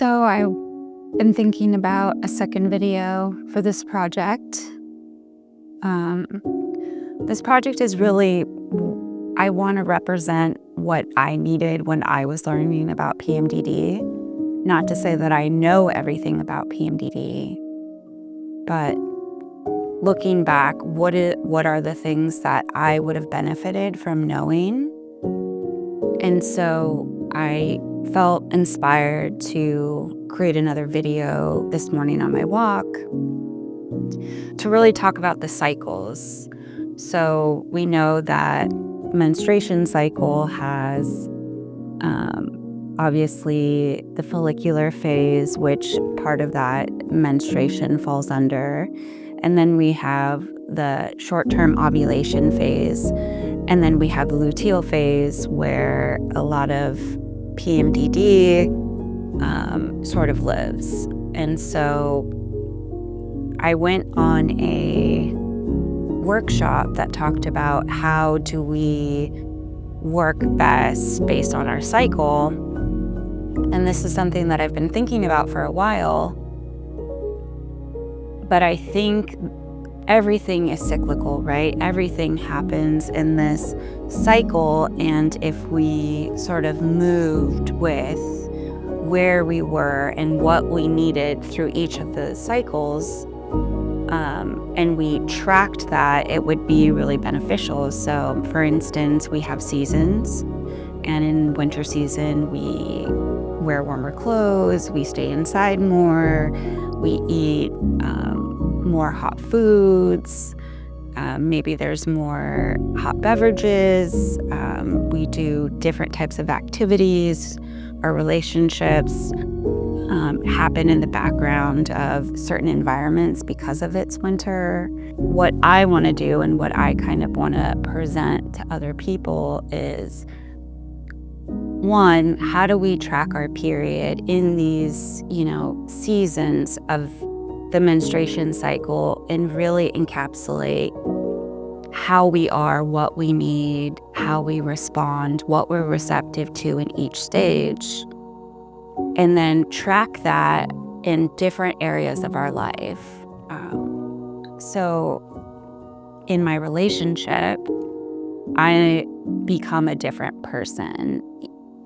So I've been thinking about a second video for this project. Um, this project is really, I want to represent what I needed when I was learning about PMDD. Not to say that I know everything about PMDD, but looking back, what are the things that I would have benefited from knowing? And so I felt inspired to create another video this morning on my walk to really talk about the cycles. So we know that menstruation cycle has obviously the follicular phase, which part of that menstruation falls under. And then we have the short-term ovulation phase. And then we have the luteal phase, where a lot of PMDD sort of lives. And so I went on a workshop that talked about how do we work best based on our cycle. And this is something that I've been thinking about for a while. But I think everything is cyclical, right? Everything happens in this cycle. And if we sort of moved with where we were and what we needed through each of the cycles, and we tracked that, it would be really beneficial. So, for instance, we have seasons. And in winter season, we wear warmer clothes, we stay inside more, we eat more hot foods, maybe there's more hot beverages, we do different types of activities, our relationships happen in the background of certain environments because of its winter. What I want to do and what I kind of want to present to other people is, one, how do we track our period in these, seasons of the menstruation cycle and really encapsulate how we are, what we need, how we respond, what we're receptive to in each stage, and then track that in different areas of our life. So in my relationship, I become a different person.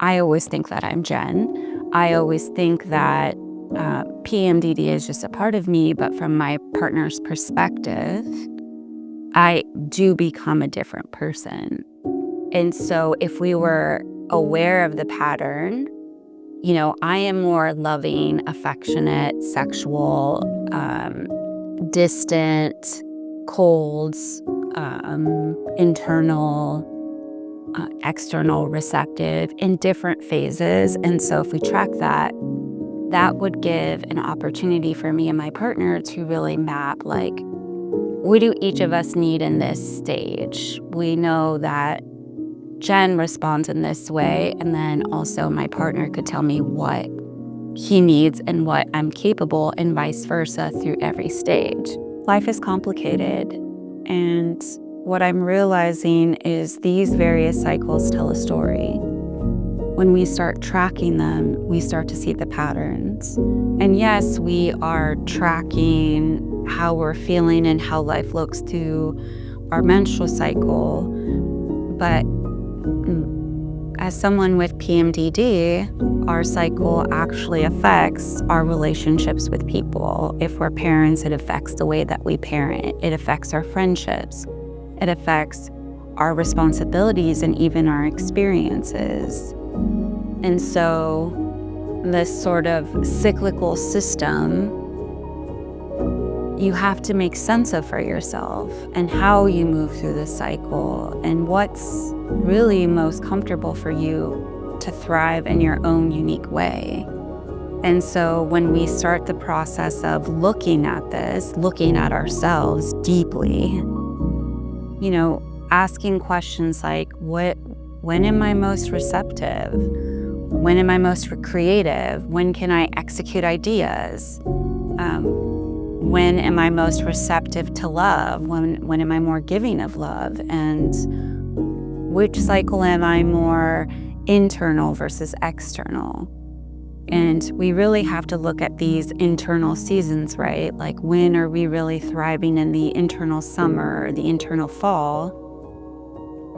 I always think that I'm Jen. I always think that PMDD is just a part of me, but from my partner's perspective, I do become a different person. And so if we were aware of the pattern, I am more loving, affectionate, sexual, distant, cold, internal, external, receptive in different phases. And so if we track that, that would give an opportunity for me and my partner to really map, like, what do each of us need in this stage? We know that Jen responds in this way, and then also my partner could tell me what he needs and what I'm capable, and vice versa through every stage. Life is complicated, and what I'm realizing is these various cycles tell a story. When we start tracking them, we start to see the patterns. And yes, we are tracking how we're feeling and how life looks through our menstrual cycle. But as someone with PMDD, our cycle actually affects our relationships with people. If we're parents, it affects the way that we parent. It affects our friendships. It affects our responsibilities and even our experiences. And so this sort of cyclical system, you have to make sense of for yourself and how you move through the cycle and what's really most comfortable for you to thrive in your own unique way. And so when we start the process of looking at this, looking at ourselves deeply, asking questions like, when am I most receptive? When am I most creative? When can I execute ideas? When am I most receptive to love? When am I more giving of love? And which cycle am I more internal versus external? And we really have to look at these internal seasons, right? Like, when are we really thriving in the internal summer or the internal fall?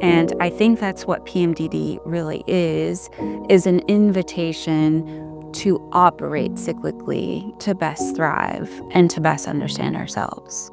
And I think that's what PMDD really is an invitation to operate cyclically to best thrive and to best understand ourselves.